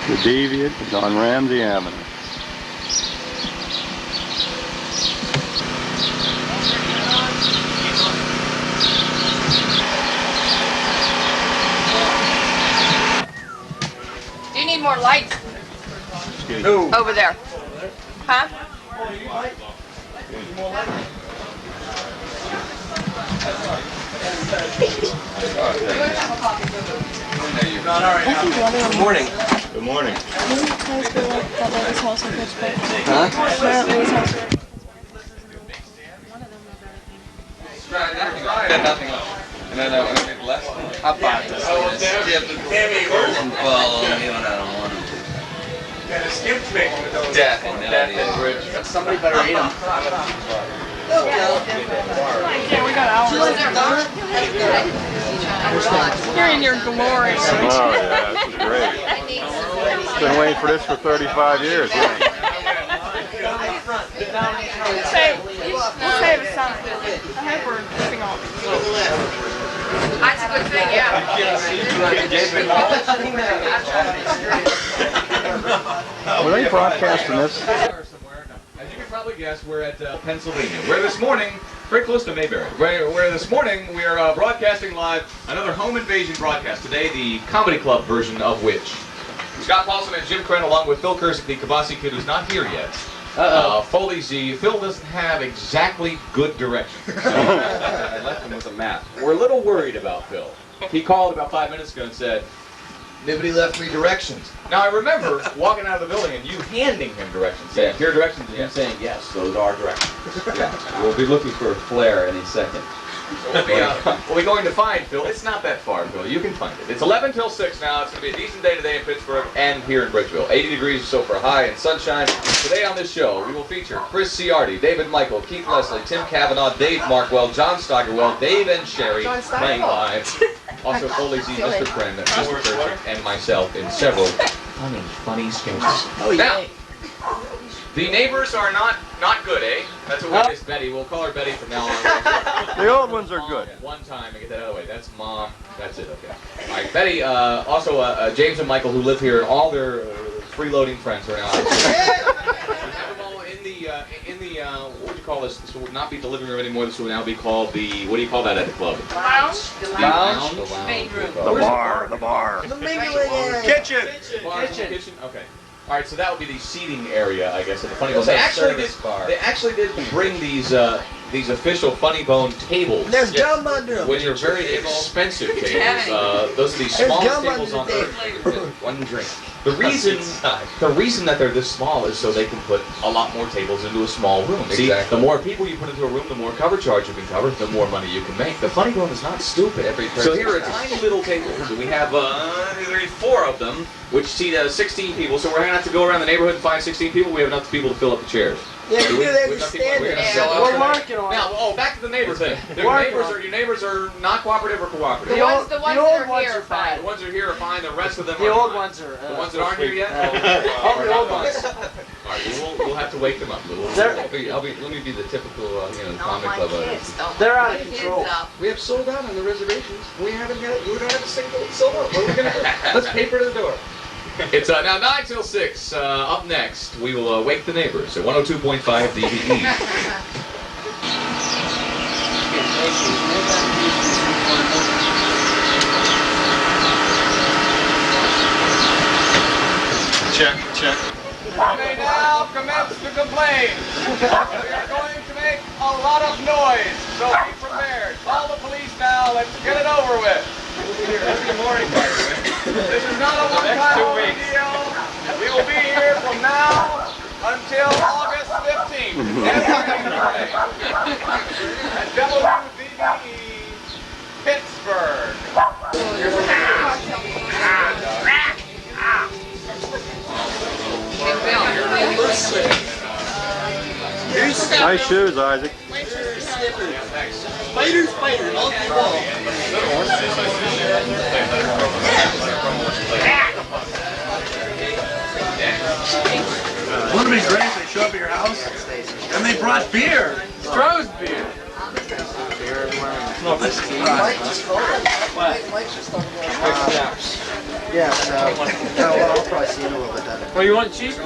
The Deviant is on Ramsey Avenue. Do you need more lights? No. Over there. Huh? Good morning. Good morning. That lady's house in Pittsburgh. Huh? That lady's house. Nothing else. And then I made less. How about this? Follow me when I don't want to. Definitely. Somebody better eat them. Yeah, we got hours. You're in your glory. Oh yeah, this is great. Been waiting for this for 35 years. Yeah. We'll save a son. I hope we're keeping off. That's a good thing, yeah. Were they broadcasting this? As you can probably guess, we're at Pennsylvania, where this morning, very close to Mayberry, where this morning we are broadcasting live another home invasion broadcast. Today, the comedy club version of which Scott Paulsen and Jim Krenn, along with Phil Kursick, the Kabasi kid who's not here yet. Foley Z. Phil doesn't have exactly good directions. So I left him with a map. We're a little worried about Phil. He called about 5 minutes ago and said, "Nobody left me directions." Now I remember walking out of the building and you handing him directions, saying, "Here are directions," and him saying, "Yes, those are directions." Yeah. We'll be looking for a flare any second. We'll be going to find Phil. It's not that far, Phil. You can find it. It's 11 till 6 now. It's going to be a decent day today in Pittsburgh and here in Bridgeville. 80 degrees or so for a high and sunshine. Today on this show, we will feature Chris Ciardi, David Michael, Keith Leslie, Tim Cavanaugh, Dave Markwell, John Steigerwell, Dave and Shari playing live. Also, Foley Z, Mr. Krenn, Mr. Kursick, and myself in several funny sketches. Oh, yeah. Now, the neighbors are not good, eh? That's what we miss Betty. We'll call her Betty from now on. The old ones are good. One time, and get that out of the way. That's Mom. That's it, okay. All right, Betty, also James and Michael, who live here, and all their freeloading friends are now out. We have them all in the what would you call this? This would not be the living room anymore. This would now be called the, what do you call that at the club? Lounge? The lounge? The main room. The bar, the bar. The mingling area. Kitchen. Kitchen? Okay. All right, so that would be the seating area, I guess, at the Funny Bone. They actually did bring these official Funny Bone tables. There's gum under them. Which are very expensive tables. Those are the smallest tables on earth. One drink. The reason that they're this small is so they can put a lot more tables into a small room. See, the more people you put into a room, the more cover charge you can cover, the more money you can make. The Funny Bone is not stupid. So here are tiny little tables. We have 4 of them, which seat 16 people. So we're going to have to go around the neighborhood and find 16 people. We have enough people to fill up the chairs. Yeah, you do that just stand there. We're working on it. Now, back to the neighbor thing. Your neighbors are not cooperative or cooperative? The old ones are fine. The ones that are here are fine. The rest of them The are old fine. ones are. The ones that aren't here yet? All the old ones. All right, we'll have to wake them up. Let me be the typical, comic club. They're out of control. We have sold out on the reservations. We don't have a single sold out. What are we going to do? Let's paper to the door. It's now 9 till 6. Up next, we will wake the neighbors at 102.5 DVE. Check. We may now commence to complain. We are going to make a lot of noise, so be prepared. Call the police now. Let's get it over with. Every morning, by the way. This is not a one-time deal. We will be here from now until August 15th. Every morning. At WDVE Pittsburgh. Nice shoes, Isaac. Spider, all day long. Wouldn't it be great if they showed up at your house and they brought beer? Stroh's beer. Mike just called it. Mike just talking about Yeah, so well, I'll probably see you in a little bit then. Oh, you want cheese?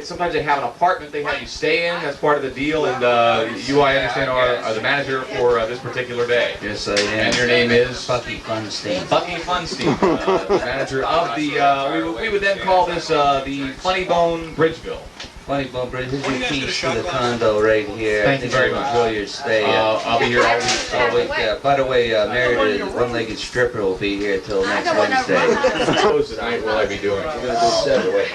Sometimes they have an apartment they have you stay in. That's part of the deal. And you, I understand, are the manager for this particular day. Yes, I am. And your name is? Bucky Funstein. Bucky Funstein, the manager of the, we would then call this the Funny Bone Bridgeville. Funny Bone Bridge, here's your keys to the condo right here. Thank you very you'll much. Enjoy your stay. I'll be here all week. Oh, wait, by the way, Meredith, one-legged stripper, will be here till next Wednesday. What tonight will I be doing? We're going to do 7. Wait.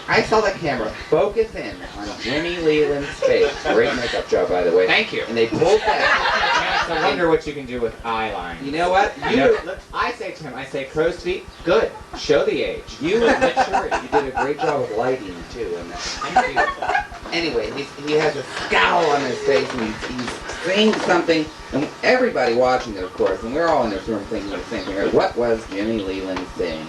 I saw the camera focus in on Jimmy Leland's face. Great makeup job, by the way. Thank you. And they pulled back. I wonder what you can do with eyeline. You know what? I say to him, I say, crow's feet, good. Show the age. You and maturity. You did a great job of lighting too. And thank you. Anyway, he has a scowl on his face, and he's saying something, and everybody watching it, of course, and we're all in this room thinking the same thing. What was Jimmy Leland saying?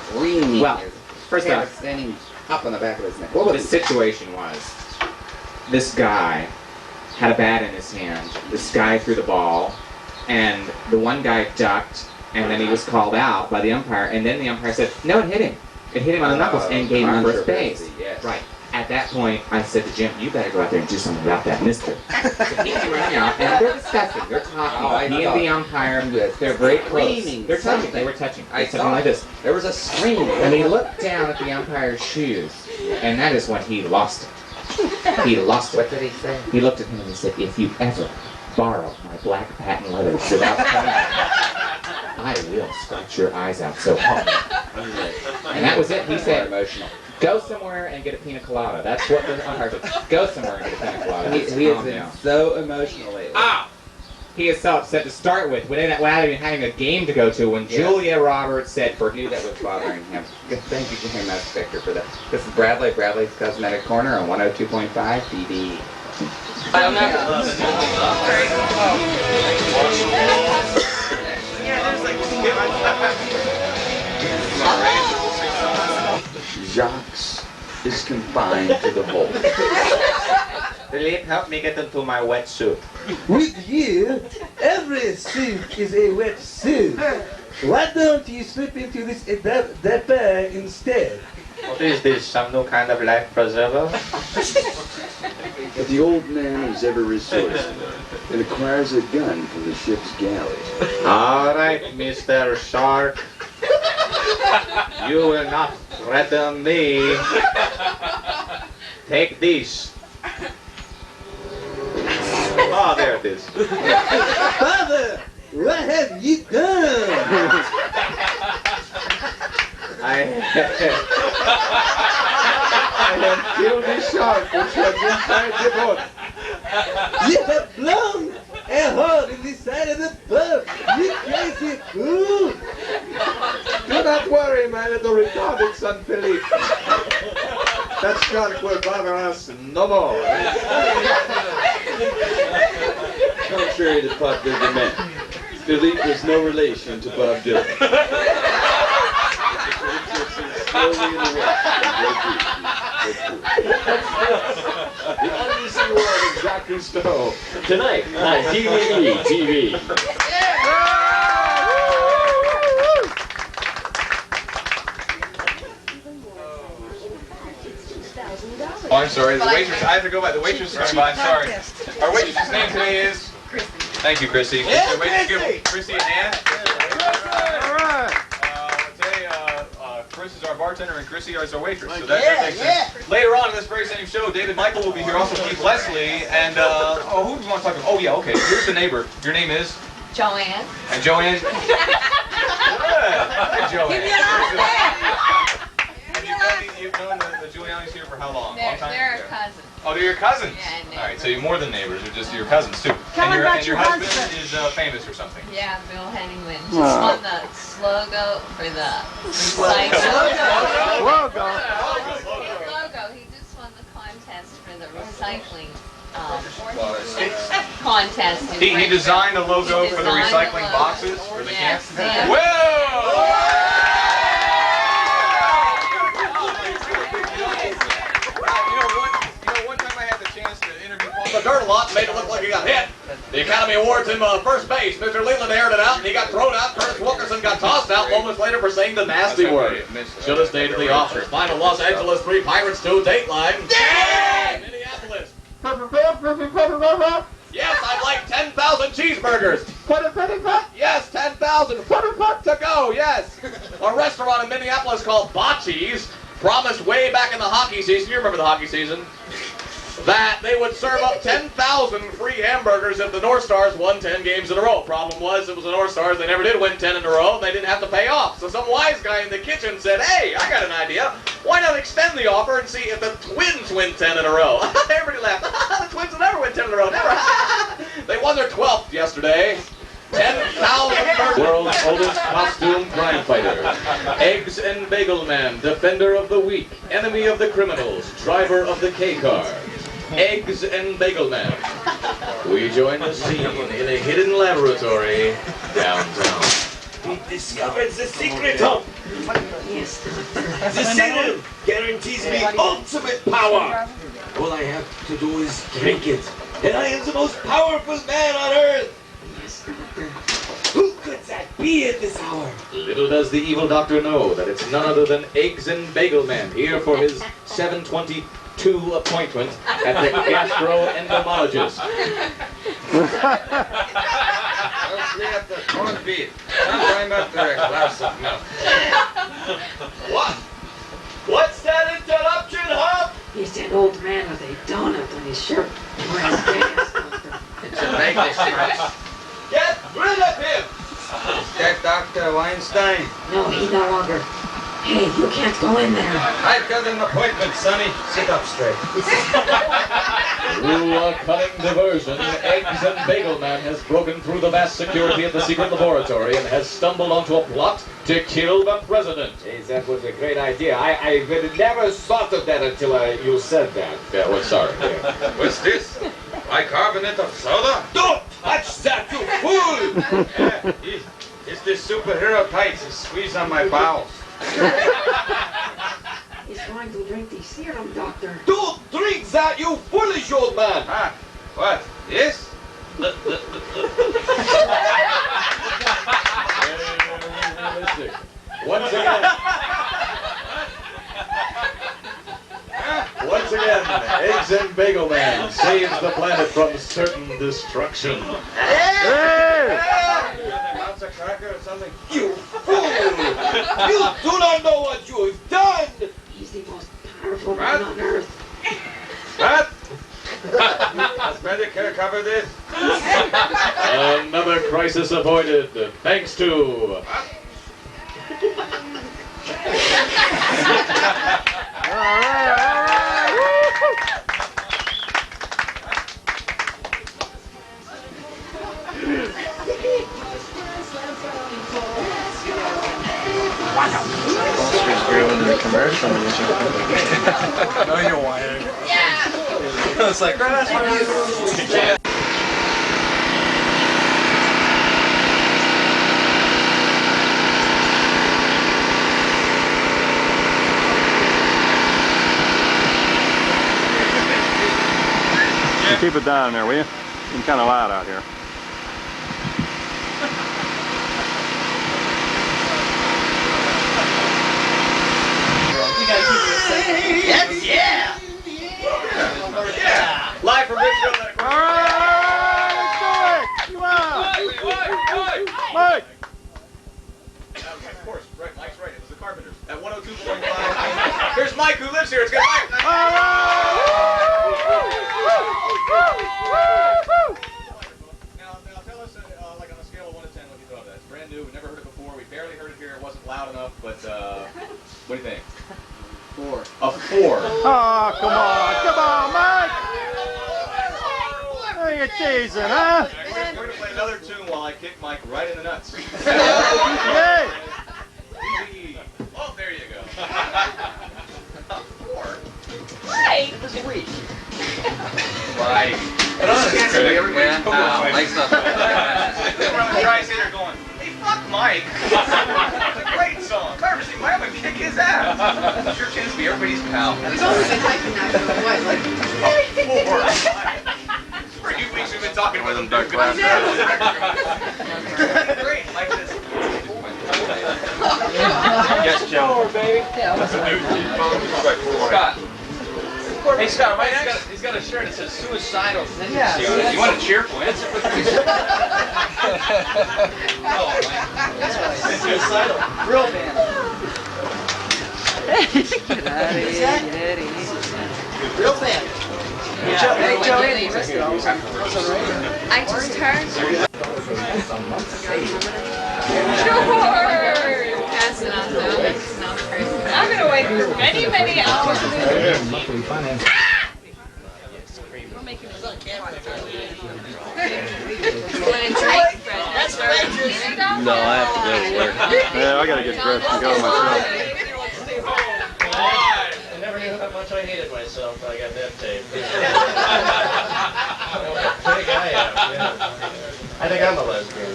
Screaming. Well, his first hair off, standing up on the back of his neck. What was the situation was, this guy had a bat in his hand. This guy threw the ball, and the one guy ducked, and then he was called out by the umpire, and then the umpire said, no, it hit him. It hit him on the knuckles and gave him first base. Yes. Right. At that point, I said to Jim, you better go out there and do something about that mister. So he came running out, and they're discussing. They're talking. He and the umpire, they're very close. They're touching. They were touching. I Something saw like this. There was a scream. And he looked down at the umpire's shoes, and that is when he lost it. He lost it. What did he say? He looked at him and he said, if you ever borrow my black patent leather without telling me, I will scratch your eyes out so hard. And that was it. He said, emotional. go somewhere and get a pina colada. That's what the umpire said. Go somewhere and get a pina colada. He has Calm been down. so emotional lately. Ah! He is so upset to start with, without even having a game to go to, when Yes. Julia Roberts said for Knew that was bothering him. Thank you very much, Victor, for that. This is Bradley's Cosmetic Corner on 102.5 BB. Jacques is confined to the hole. Philippe, help me get into my wetsuit. With you, every suit is a wet suit. Why don't you slip into this dapper instead? What is this, some new kind of life preserver? But the old man is ever resourceful and acquires a gun for the ship's galley. All right, Mr. Shark. You will not threaten me. Take this. Ah, there it is. Father, what have you done? I have killed this shark which was inside the boat. You have blown a hole in the side of the boat. You crazy fool. Do not worry, my little retarded son Philippe. That shark will bother us no more. Contrary to popular demand, Philippe was no relation to Bob Dylan. Slowly in the west. The unseen world of Jacques Cousteau. Tonight on WDVE TV. Oh, I'm sorry. The waitress. I have to go by. The waitress is coming by. I'm sorry. Our waitress's name today is. Thank you, Chrissy. Yeah, Waitress, Chrissy. give Chrissy a hand. All right. Today, Chris is our bartender and Chrissy is our waitress. So that makes sense. Later on in this very same show, David Michael will be here. Also, Keith Leslie and who do we want to talk about? Oh yeah, okay. Here's the neighbor. Your name is. Joanne. And Joanne. Good. Hi, Joanne. You've known the Giuliani's here for how long? Long time? They're cousins. Oh, they're your cousins? Yeah, and All right, so you're more than neighbors, you're just your cousins too. Tell me about and your your husband husband. is famous or something. Yeah, Bill Henningman. Just won the logo for the recycling. Logo. His logo. He just won the contest for the recycling contest. in He Frankfurt. designed a logo He for the designed recycling logo. boxes for the Yes, cans. yeah. Whoa! One time I had the chance to interview Paul. The dirt a lot made it look like he got hit. The Academy Awards in first base. Mr. Leland aired it out, and he got thrown out. Curtis Wilkerson got tossed out moments later for saying the nasty word. Should have stayed in the office. Final Los Angeles 3, Pirates 2, Dateline. Minneapolis. Yes, I'd like 10,000 cheeseburgers. Yes, 10,000 to go, yes. A restaurant in Minneapolis called Bocce's promised way back in the hockey season, you remember the hockey season, that they would serve up 10,000 free hamburgers if the North Stars won 10 games in a row. Problem was, it was the North Stars, they never did win 10 in a row, and they didn't have to pay off. So some wise guy in the kitchen said, hey, I got an idea. Why not extend the offer and see if the Twins win 10 in a row? Everybody laughed. The Twins will never win 10 in a row, never. They won their 12th yesterday. 10,000 burgers. World's oldest costume crime fighter. Eggs and Bagel Man, defender of the weak, enemy of the criminals, driver of the K-car. Eggs and Bagel Man. We join the scene in a hidden laboratory downtown. We discovered the secret of the serum guarantees me ultimate power. All I have to do is drink it, and I am the most powerful man on earth. Who could that be at this hour? Little does the evil doctor know that it's none other than Eggs and Bagel Man here for his 7:22 appointment at the gastroentomologist. What? What's that interruption, huh? He's an old man with a donut on his shirt. It's a Vegas. Get rid of him! Is that Dr. Weinstein? No, he no longer. Hey, you can't go in there. I've got an appointment, Sonny. Sit up straight. Through a cunning diversion, Eggs and Bagel Man has broken through the vast security of the secret laboratory and has stumbled onto a plot to kill the president. Hey, that was a great idea. I never thought of that until you said that. Yeah, well, sorry. What's this? Bicarbonate of soda? Don't touch that, you fool! It's this superhero tights. It's squeezed on my bowels. He's going to drink the serum, Doctor. Don't drink that, you foolish old man! Ah, what? This? Once again, Eggs and Bagel Man saves the planet from certain destruction. Bounce a cracker or something? You fool! You do not know what you have done! He's the most powerful man on earth. What? Does Medicare cover this? Another crisis avoided, thanks to... The commercial music. No, you're whining. Yeah. It's like, that's what you. Keep it down there, will you? It's kind of loud out here. Yes, yeah! Yeah! Live from Richfield. Alright, let's do it! Come on! Mike! Of course, right, Mike's right. It was the Carpenters. At 102.5. Here's Mike who lives here. It's good, Mike. Now tell us, like on a scale of 1 to 10, what you thought of that. It's brand new. We never heard it before. We barely heard it here. It wasn't loud enough, but what do you think? 4. A 4. Oh, come on, Mike! Hey, you're teasing, huh? We're going to play another tune while I kick Mike right in the nuts. Hey! Oh, there you go. 4. Right. Sweet. Right. Mike's not The guys here going, hey, fuck Mike. It's a great song. If I ever see Mike, I'm going to kick his ass. Sure tends to be everybody's pal. We've only been hiking now for what, like 4. For a few weeks we've been talking talking with them dark glasses. Great, like this. Yes, Joe. Scott. Hey Scott, he's got a shirt that says suicidal tendency on it. You want to cheer for it? Suicidal. Real man. Real fan. Hey Joe, I just heard. Pass it on though. It's not crazy. I'm gonna wait for many, many hours. We'll make it fun. No, I have to go to work. Yeah, I gotta get dressed and go myself. I never knew how much I hated myself until I got that tape. Big I am, yeah. I think I'm a lesbian.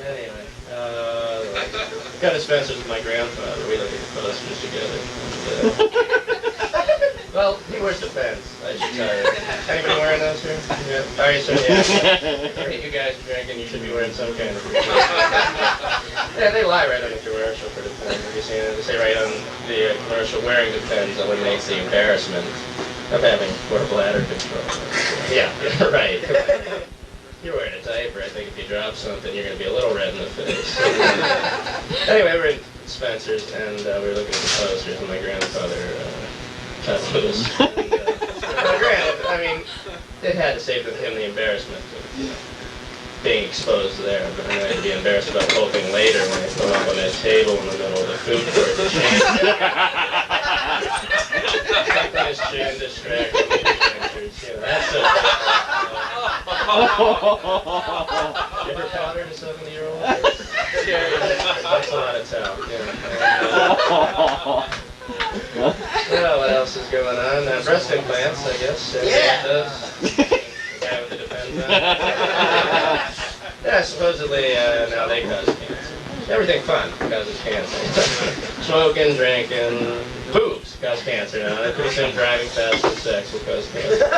Anyway, got a Spencer's with my grandfather. We look at the posters together. Well, he wears the pants, I should tell you. Anybody wearing those here? Yeah. All right, so yeah. You guys are drinking, you should be wearing some kind of... Yeah, they lie right on the commercial for the pen. You see, they say right on the commercial, wearing the pens eliminates the embarrassment of having poor bladder control. Yeah, right. You're wearing a diaper. I think if you drop something, you're going to be a little red in the face. Anyway, we're in Spencer's, and we were looking at the posters, and my grandfather cut loose. Granted, I mean, it had to save him the embarrassment of being exposed there, but then I'd be embarrassed about the whole thing later when I go up on that table in the middle of the food court. Something is chin distracting me. You know, that's it. You ever powdered a 70-year-old? That's a lot of talc, Well, what else is going on? Breast implants, I guess. Yeah. Does. Guy with the depends on. Yeah, supposedly now they cause cancer. Everything fun causes cancer. Smoking, drinking, boobs cause cancer now. And pretty soon driving fast and sex will cause cancer.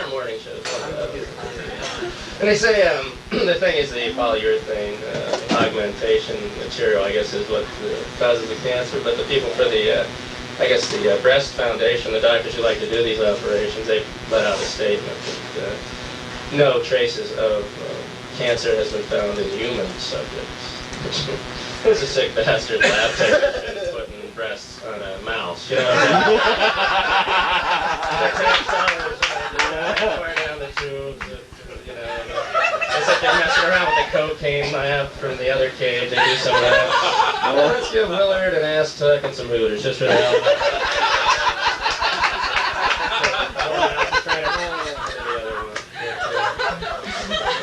Our morning shows. And they say the thing is the polyurethane augmentation material, I guess, is what causes the cancer. But the people for the, I guess, the breast foundation, the doctors who like to do these operations, they let out a statement that no traces of cancer has been found in human subjects. Who's a sick bastard lab technician putting breasts on a mouse, you know? Pour down the tubes, you know. It's like they're messing around with the cocaine lab from the other cage. They do some of that. Let's give Willard an ass tuck and some hooters, just for the hell of it.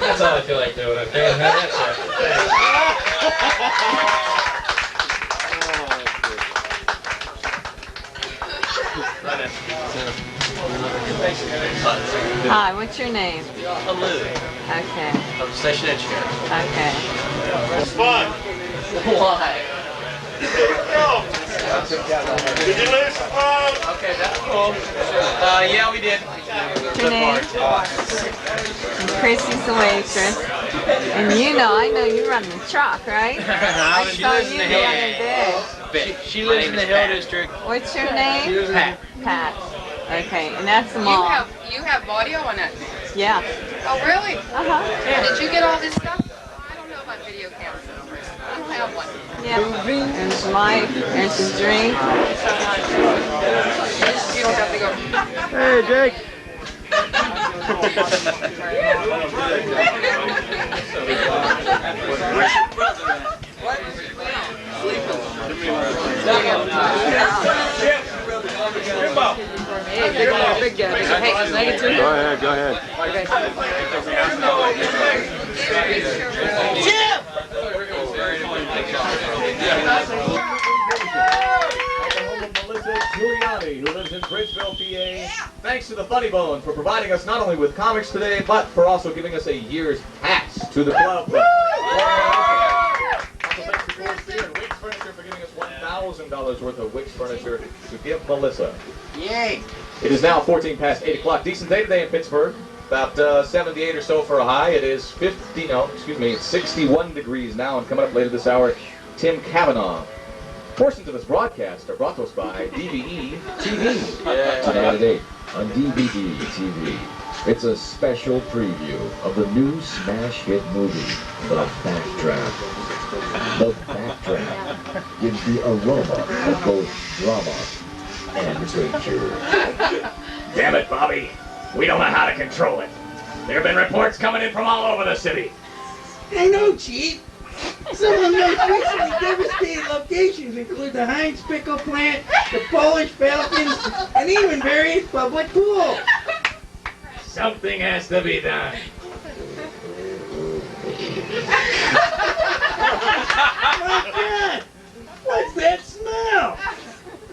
That's all I feel like doing. Okay, that's it. Hi, what's your name? Lou. Okay. I'm a station engineer. Okay. It's fun. Why? Did you lose the phone? Okay, that's cool. Yeah, we did. What's your name? And Chrissy's the waitress. And I know you run the truck, right? I saw you the other day. She lives in the Hill District. What's your name? Pat. Pat. Okay, and that's the mall. You have audio on it? Yeah. Oh, really? Uh-huh. Did you get all this stuff? I don't know about video cameras. I don't have one. Yeah. There's life. There's the drink. You don't have to go. Hey, Jake. Go ahead. Giuliani, who lives in Bridgeville, PA. Thanks to the Funny Bone for providing us not only with comics today, but for also giving us a year's pass to the club. Also thanks to Coors Beer and Wicks Furniture for giving us $1,000 worth of Wicks Furniture to give Melissa. Yay! It is now 14 past 8 o'clock. Decent day today in Pittsburgh. About 78 or so for a high. It is it's 61 degrees now. And coming up later this hour, Tim Cavanaugh. Portions of this broadcast are brought to us by DVE TV. Tonight at 8 on DVD TV. It's a special preview of the new smash hit movie, The Backdraft. The Backdraft gives the aroma of both drama and danger. Damn it, Bobby. We don't know how to control it. There have been reports coming in from all over the city. I know, Chief. Some of the most recently devastated locations include the Heinz pickle plant, the Polish Falcons, and even various public pools. Something has to be done. My God! What's that smell?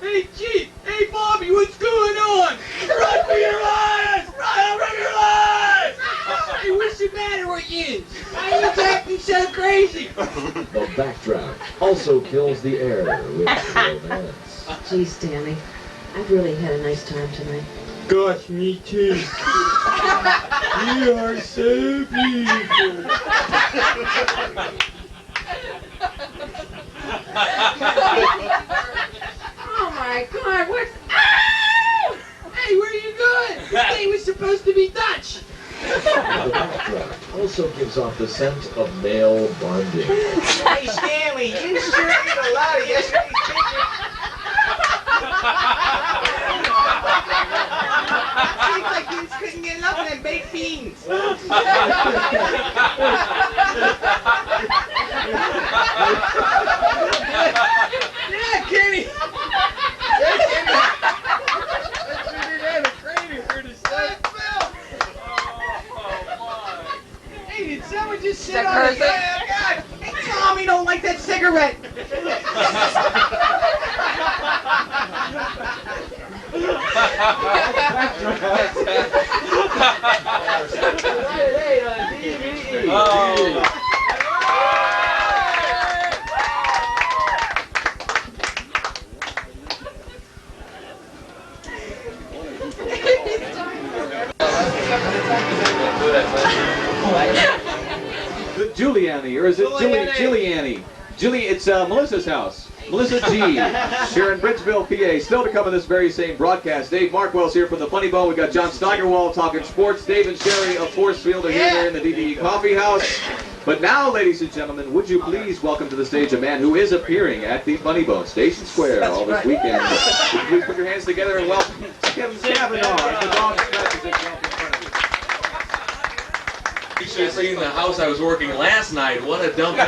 Hey, Chief! Hey, Bobby, what's going on? Run for your lives! Run for your lives! Hey, what's the matter with you? Why are you acting so crazy? The Backdraft also kills the air with romance. Geez, Danny, I've really had a nice time tonight. Gosh, me too. You are so beautiful. Oh my God, what's... Ow! Hey, where are you going? This thing was supposed to be Dutch. The Backdraft also gives off the scent of male bonding. Hey, Stanley, you sure ate a lot of yesterday's chicken. Seems like you just couldn't get enough of them baked beans. Yeah, Kenny. Yeah, Kenny. Hey, did someone just sit on it? Oh, God. Hey, Tommy don't like that cigarette. Giuliani, or is it Giuliani? It's Melissa's house. Melissa G. here in Bridgeville, PA. Still to come in this very same broadcast. Dave Markwell's here from the Funny Bone. We got John Steigerwald talking sports. Dave and Shari of Forcefield are here there in the DVE Coffee House. But now, ladies and gentlemen, would you please welcome to the stage a man who is appearing at the Funny Bone Station Square all this weekend. Would you please put your hands together and welcome Tim Cavanaugh. The dog scratches itself in front of you. You should have seen the house I was working last night. What a dump.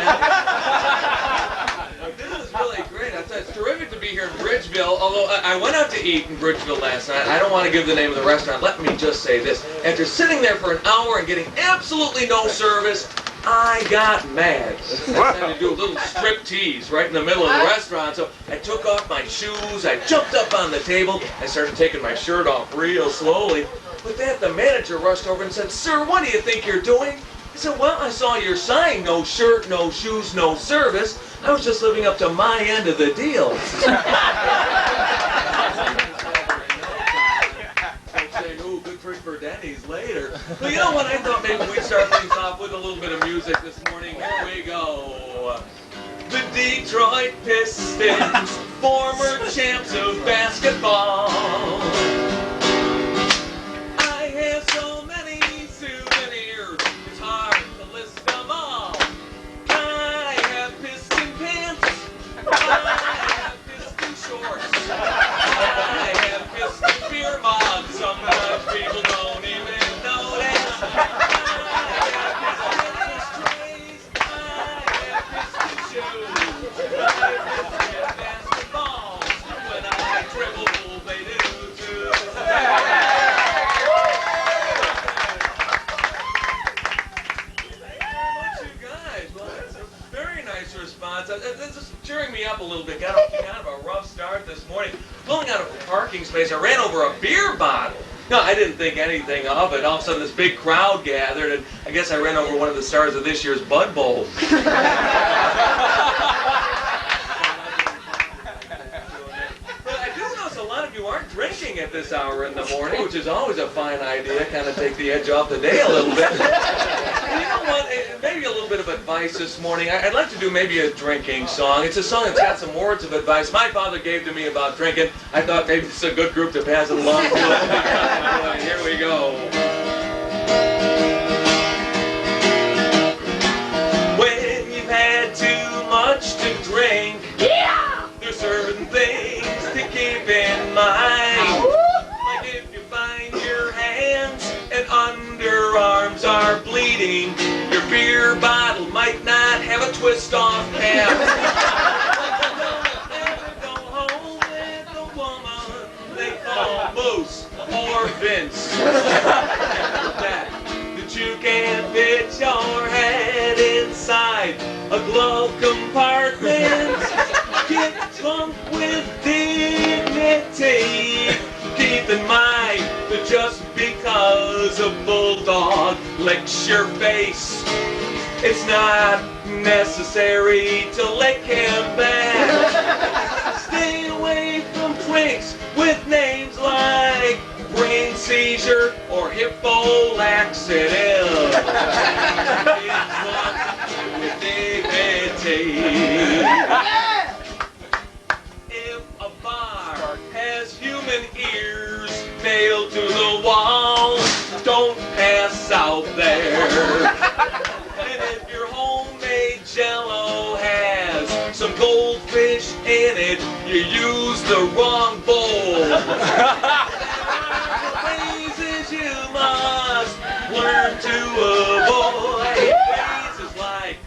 This is really great. I thought it's terrific to be here in Bridgeville, although I went out to eat in Bridgeville last night. I don't want to give the name of the restaurant. Let me just say this. After sitting there for an hour and getting absolutely no service, I got mad. I had to do a little strip tease right in the middle of the restaurant, so I took off my shoes, I jumped up on the table, I started taking my shirt off real slowly. With that, the manager rushed over and said, "Sir, what do you think you're doing?" I said, "Well, I saw your sign, no shirt, no shoes, no service. I was just living up to my end of the deal." I'm saying, "Oh, good trick for Denny's later." Well, you know what? I thought maybe we'd start things off with a little bit of music this morning. Here we go. The Detroit Pistons, former champs of basketball. I have so many souvenirs, it's hard to list them all. I have piston pants, I have piston shorts, I have piston beer mugs, sometimes people don't even notice. I have piston ashtrays, I have piston shoes, I have piston basketballs, when I dribble they do too. Response. This is cheering me up a little bit. Got off to kind of a rough start this morning. Pulling out of a parking space, I ran over a beer bottle. No, I didn't think anything of it. All of a sudden, this big crowd gathered, and I guess I ran over one of the stars of this year's Bud Bowl. But I do notice a lot of you aren't drinking drinking at this hour in the morning, which is always a fine idea, kind of take the edge off the day a little bit. And you know what? Maybe a little bit of advice this morning. I'd like to do maybe a drinking song. It's a song that's got some words of advice my father gave to me about drinking. I thought maybe it's a good group to pass it along to. Here we go. When you've had too much to drink, there's certain things to keep in mind. Like if you find your hands and underarms are bleeding, your beer bottle might not have a twist-off cap. Never go home with a woman they call Moose or Vince. That you can't fit your head inside a glove compartment. Get drunk with dignity. Keep in mind that just because a bulldog licks your face, it's not necessary to lick him back. Stay away from drinks with names like brain seizure or hippo laxative. Get drunk with dignity. If a bar has human ears nailed to the wall, don't pass out there. And if your homemade Jell-O has some goldfish in it, you use the wrong bowl. Phrases you must learn to avoid. Phrases like,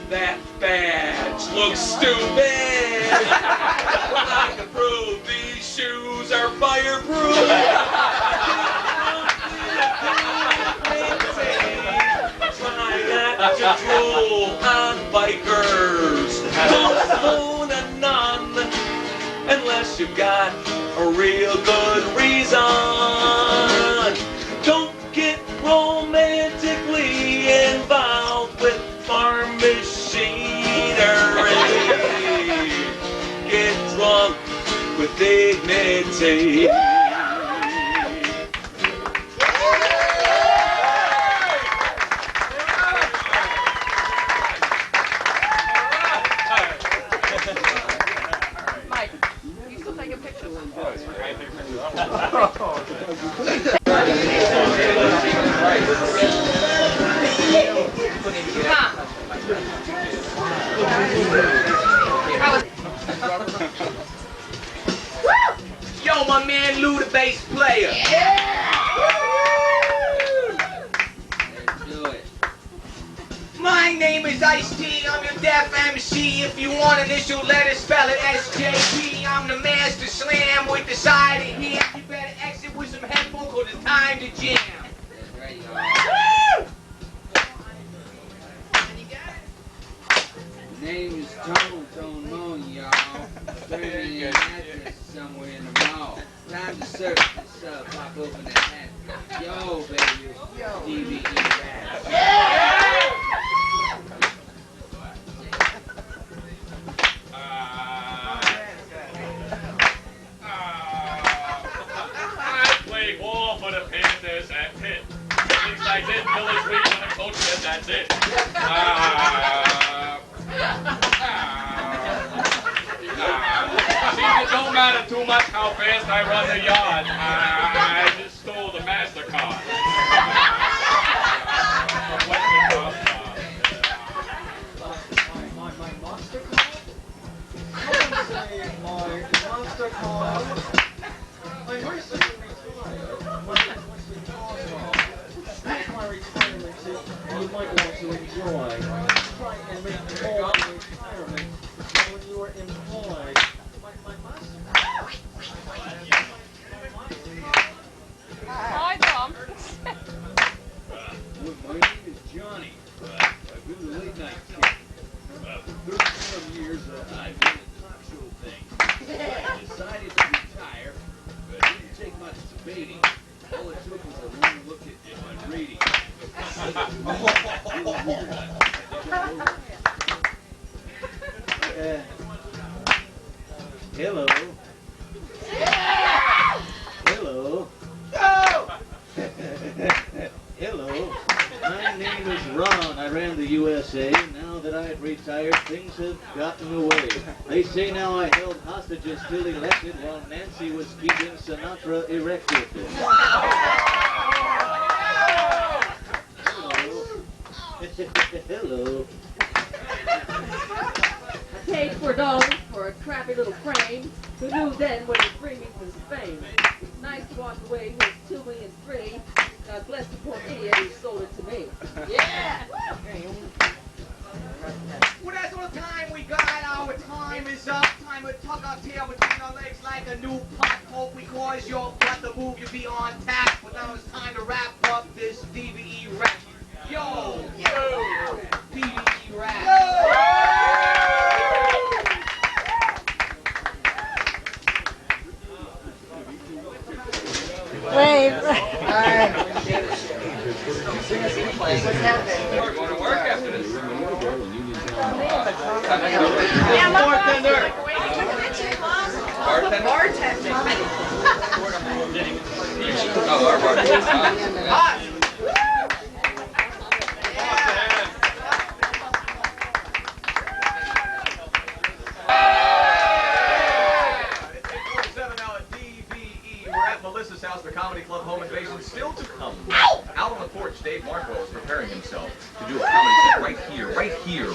that badge looks stupid. I can prove these shoes are fireproof. Try not to drool on bikers. Don't spoon a nun unless you've got a real good reason. Don't get romantically involved with farm machinery. Get drunk with dignity. Mike, you still taking pictures? Yo, my man Lou, the bass player. Let's do it. My name is Ice-T, I'm your deaf MC. If you want initial letters, spell it S-J-P. I'm the master slam with the side of him. You better exit with some headphones cause it's time to jam. There you go. Name is Tone Moan, y'all. Burning an address somewhere in the mall. Time to search this up, pop open that hat. Yo, baby, DVE rap. I play ball for the Panthers at Pitt. Things like this, Billy's week when the coach said that's it. See, it don't matter too much how fast I run the yard. I just stole the MasterCard. My MasterCard? Come and say my MasterCard. I'm recently retired. What's the cause of? Here's my retirement tip you might want to enjoy. Try and make more retirement when you are employed. Hi, Tom. My name is Johnny. I've been a late night kid. For 30-some years, I've been a talk show thing. I decided to retire, but it didn't take much debating. All it took was a long look at my rating. Hello. Hello. tired, things have gotten away. They say now I held hostages till elected while Nancy was keeping Sinatra erected. Hello. I paid $4 for a crappy little frame. Who knew then what his bringing was fame? It's nice to walk away with $2 million free. God bless the poor idiot who sold it to me. Yeah! Well, that's all the time we got. Our time is up. Time to tuck our tail between our legs like a new pot. Hope we cause your butt to move to be on tap. But now it's time to wrap up this DVE rap. Yo! Yo! DVE rap. Wave. What's happening? We're going to work after this. Bartender. Bartender. Oh, our bartender. Hot. Melissa's house, the comedy club home invasion, still to come. Out on the porch, Dave Markwell is preparing himself to do a comedy set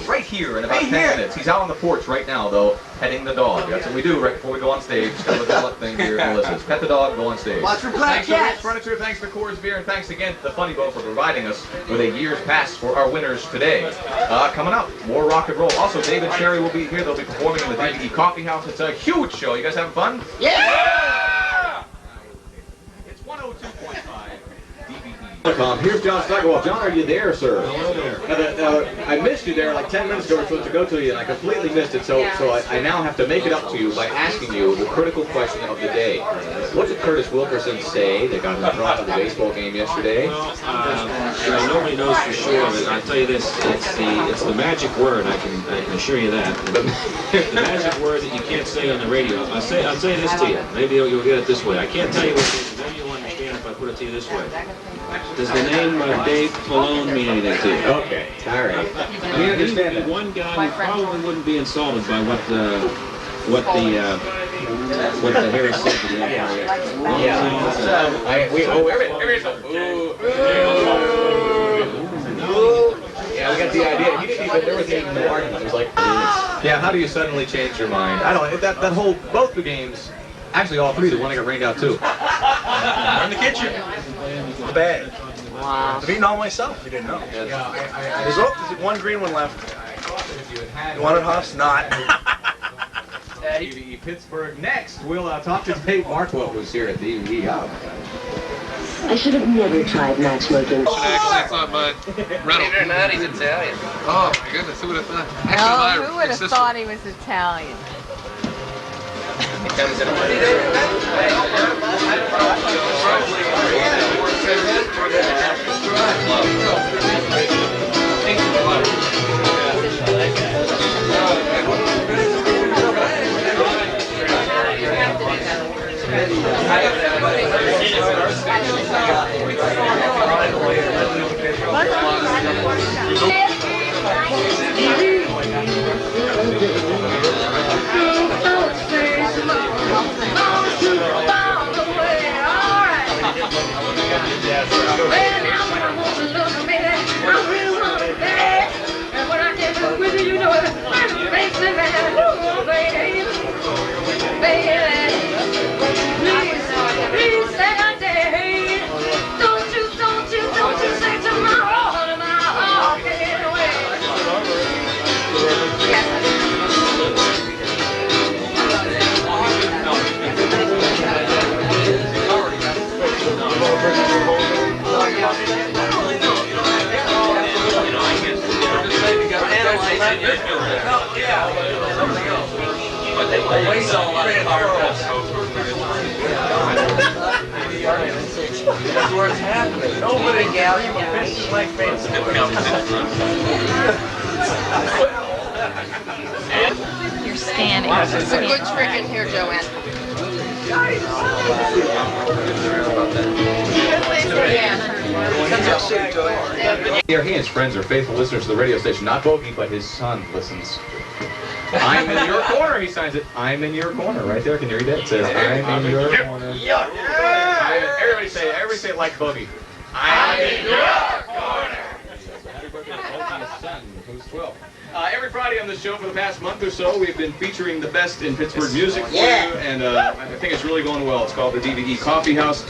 right here in about 10 minutes. He's out on the porch right now, though, petting the dog. That's what we do right before we go on stage. Just got a little thing here at Melissa's. Pet the dog, go on stage. Watch for Thanks to cats. Rich Furniture, thanks to Coors Beer, and thanks again to the Funny Bone for providing us with a year's pass for our winners today. Coming up, more rock and roll. Also, Dave and Shari will be here. They'll be performing in the DVE Coffee House. It's a huge show. You guys having fun? Yeah! 102.5 DVE. Here's John Steigerwald. John, are you there, sir? I missed you there like 10 minutes ago. We were supposed to go to you, and I completely missed it. So I now have to make it up to you by asking you the critical question of the day. What did Curtis Wilkerson say that got him drunk at the baseball game yesterday? Well, nobody knows for sure, but I'll tell you this: it's the magic word. I can assure you that. The magic word that you can't say on the radio. I'll say this to you. Maybe you'll get it this way. I can't tell you what it is. Maybe you'll understand if I put it to you this way. Does the name Dave Paulsen mean anything to you? Okay, all right. We understand that. One guy who probably wouldn't be insulted by what the Harris said to the umpire. Yeah, we got the idea. He didn't even, there wasn't even an argument. It was like, yeah, how do you suddenly change your mind? I don't know, that whole, both the games, actually all three, the one that got rained out too. In the kitchen. The bag. Wow. I've eaten all myself, if you didn't know. There's one green one left. You want it, Huss? Not. DVE Pittsburgh. Next, we'll talk to Dave Markwell, who's here at DVE. I should have never tried matchmaking. Accents on my Believe it or not, he's Italian. Oh my goodness, who would have thought? No, who would have thought he was Italian? He comes in That's where it's happening. Nobody gallium officials like Facebook. You're standing. It's a good trick in here, Joanne. Guys! He and his friends are faithful listeners to the radio station. Not Bogey, but his son listens. I'm in your corner, he signs it. I'm in your corner, right there. Can you read that? It says, I'm in your corner. Everybody say it like Bogey. I'm in your corner. Happy birthday to Bogey's son, who's 12. Every Friday on the show for the past month or so, we've been featuring the best in Pittsburgh music for you, and I think it's really going well. It's called the WDVE Coffee House.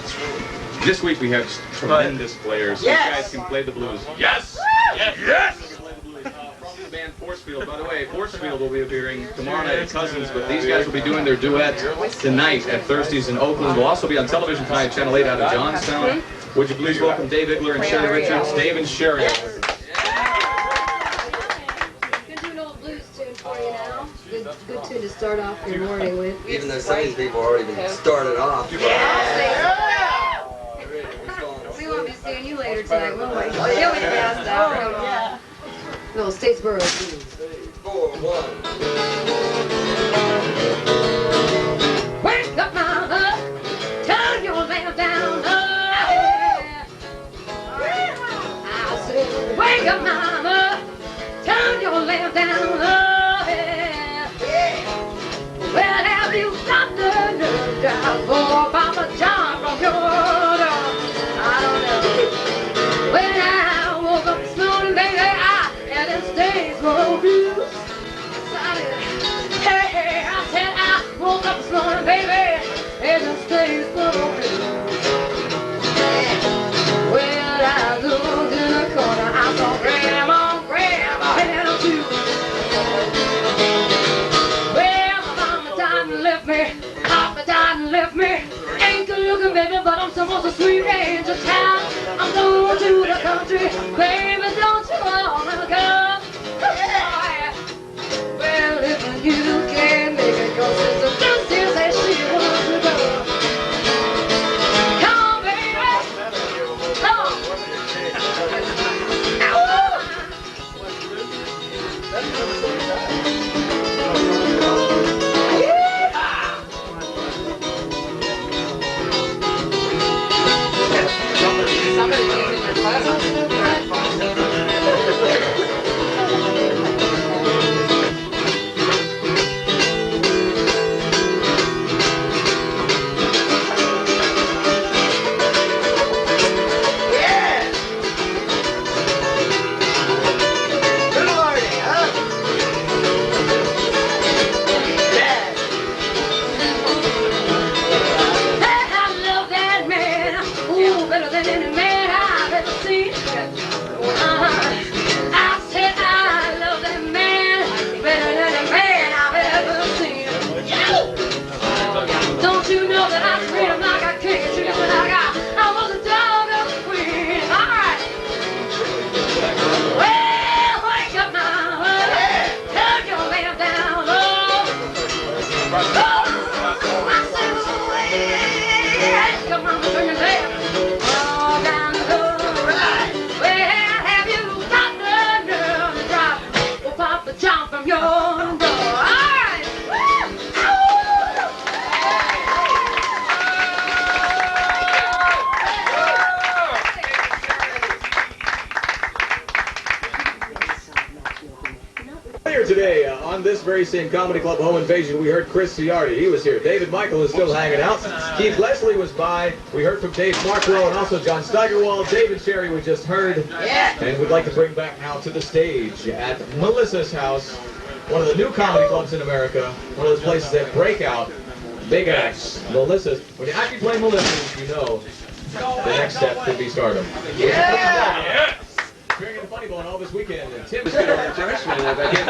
This week we have tremendous players. So you guys can play the blues. Yes! Yes! Yes! From the band Forcefield. By the way, Forcefield will be appearing tomorrow night at Cousins, but these guys will be doing their duet tonight at Thursdays in Oakland. We'll also be on television tonight, Channel 8 out of Johnstown. Would you please welcome Dave Igler and Shari Richards. Dave and Shari. Good tune to start off your morning with. Even though some of these people already been started off. We won't be seeing you later tonight, will we? You'll be passed out. Come on. No, Statesboro Blues. 4-1. Wake up, mama. Turn your lamp down. I said, wake up, mama. Turn your lamp down. Well, have you got the nerve down for Papa John from your door? I don't know. When I woke up this morning, baby, I had them stains for abuse. Hey, I said I woke up this morning, baby, and them stains for abuse. Well, I looked in the corner, I saw Grandma had a too. Left me, Papa died and left me. Ain't good looking, baby, but I'm supposed to sweet angel town. I'm going to the country, baby, don't you wanna go? Well, if you can make it, your sister just says that she wants to go. Come on, baby, come on. Somebody gave me their presents. Today, on this very same comedy club home invasion, we heard Chris Ciardi. He was here. David Michael is still hanging out. Keith Leslie was by. We heard from Dave Markwell and also John Steigerwald. Dave and Shari we just heard. And we'd like to bring back now to the stage at Melissa's house, one of the new comedy clubs in America, one of those places that break out big acts. Melissa's. When you actually play Melissa's, you know the next step could be stardom. Drinking the funny bone all this weekend, and Tim is going to refresh me if I get.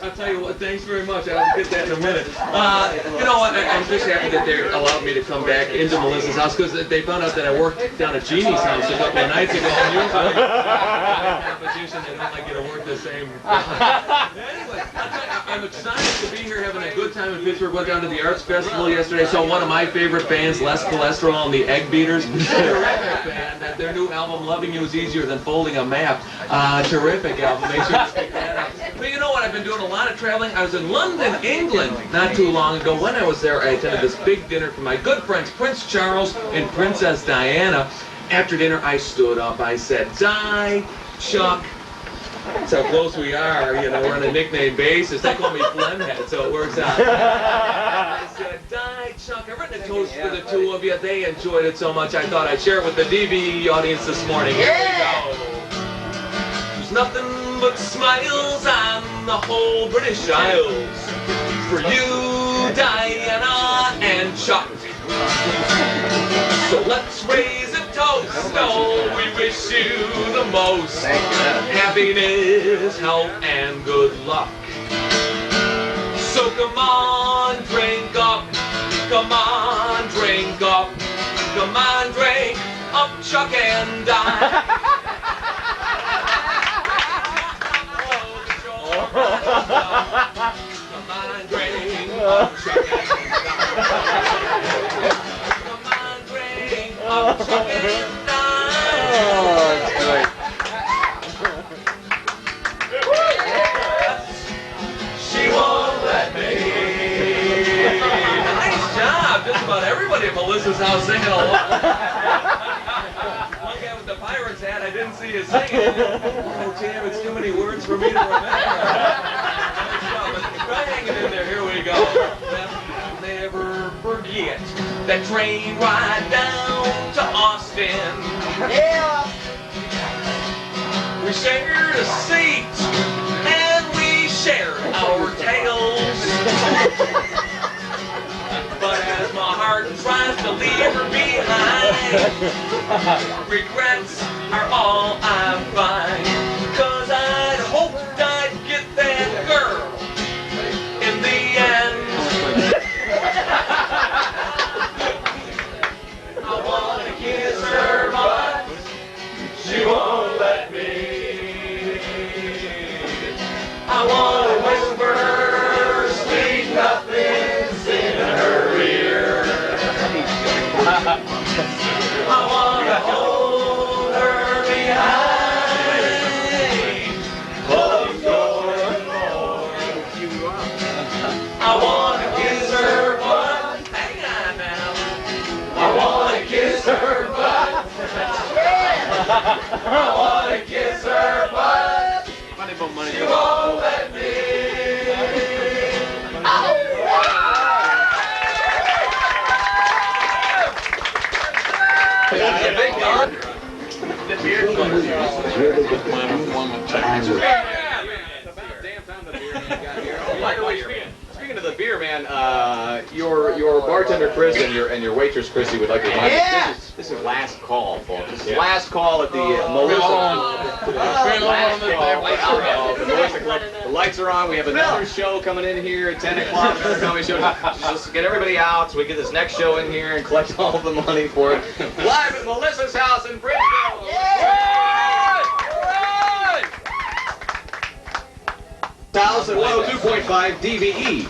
I'll tell you what, thanks very much. I'll get that in a minute. You know what, I'm just happy that they allowed me to come back into Melissa's house, because they found out that I worked down at Jeannie's house a couple of nights ago, and usually competition, they don't like you to work the same. Anyway, I'm excited to be here having a good time in Pittsburgh. Went down to the Arts Festival yesterday, saw one of my favorite bands, Less Cholesterol and the Egg Beaters. Terrific band. Their new album, Loving You is Easier Than Folding a Map. Terrific album. Make sure you check that out. But you know what? I've been doing a lot of traveling. I was in London, England, not too long ago. When I was there, I attended this big dinner for my good friends, Prince Charles and Princess Diana. After dinner, I stood up. I said, "Die, Chuck." That's how close we are, you know, we're on a nickname basis. They call me Phlegmhead, so it works out. I said, "Die, Chuck." I've written a toast for the two of you. They enjoyed it so much, I thought I'd share it with the DVE audience this morning. Here we go. There's nothing but smiles on the whole British Isles for you, Diana and Chuck. So let's raise a toast. Oh, we wish you the most happiness, health, and good luck. So come on, drink up. Come on, drink up. Come on, drink up, Chuck and Di. Come on, drink up, Chuck and Di. Come on, drink up, Chuck and Di. That's great. She won't let me. Nice job. Just about everybody at Melissa's house singing along. One guy with the pirate's hat, I didn't see you singing. Oh, damn, it's too many words for me to remember. Try hanging in there. Here we go. Never forget that train ride down to Austin. Yeah. We shared a seat and we shared our tales. But as my heart tries to leave her behind, regrets are all I find. 'Cause I'd hoped I'd get that girl in the end. I wanna kiss her, but she won't let me. I wanna whisper sweet nothings in her ear. I wanna hold her behind closed doors. I wanna kiss her butt. Hang on now. I wanna kiss her butt. I wanna kiss her butt. Money but money. She won't let me. The beer Speaking of the beer, man, your bartender Chris and your waitress Chrissy would like to remind you this is last call, folks. This is last call at the Melissa. The lights are on. We have another show coming in here at 10 o'clock. Just get everybody out so we get this next show in here and collect all the money for it. Live at Melissa's house in Bridgeville. House at 102.5 DVE.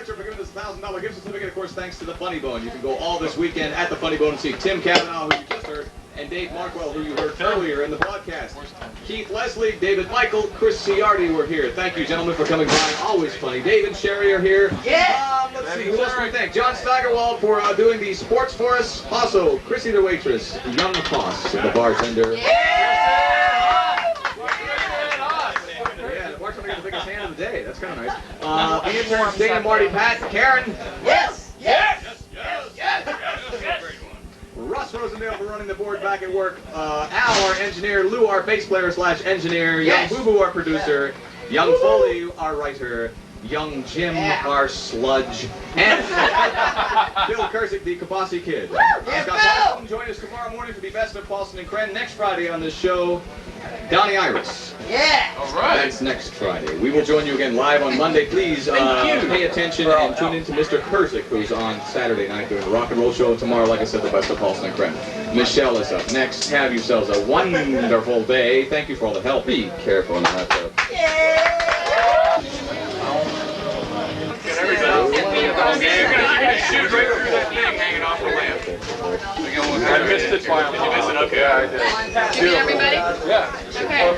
For giving us a $1,000 gift certificate, of course, thanks to the Funny Bone. You can go all this weekend at the Funny Bone and see Tim Cavanaugh, who you just heard, and Dave Markwell, who you heard earlier in the broadcast. Keith Leslie, David Michael, Chris Ciardi were here. Thank you, gentlemen, for coming by. Always funny. Dave and Shari are here. Yeah! Let's see, who else do we thank? John Steigerwald for doing the sports for us. Also, Chrissy the waitress, Young Foss, the bartender. The biggest hand of the day. That's kind of nice. The interns, Dana, Marty, Pat, Karen. Yes! Yes! Yes! Yes! Russ Rosendale for running the board back at work. Al, our engineer. Lou, our bass player / engineer. Yes. Young Boo Boo, our producer. Young Foley, our writer. Young Jim, our sludge. And Bill Kurzik, the Kabasi Kid. Yeah, join us tomorrow morning for the best of Paulsen and Krenn. Next Friday on the show, Donnie Iris. Yeah. All right. That's next Friday. We will join you again live on Monday. Please pay attention and tune in to Mr. Kurzik, who's on Saturday night doing the rock and roll show. And tomorrow, like I said, the best of Paulsen and Krenn. Michelle is up next. Have yourselves a wonderful day. Thank you for all the help. Be careful on the hot tub. You're gonna shoot right through that thing hanging off the lamp. I missed it. Did you miss it? Okay, I did. Everybody? Yeah. Okay.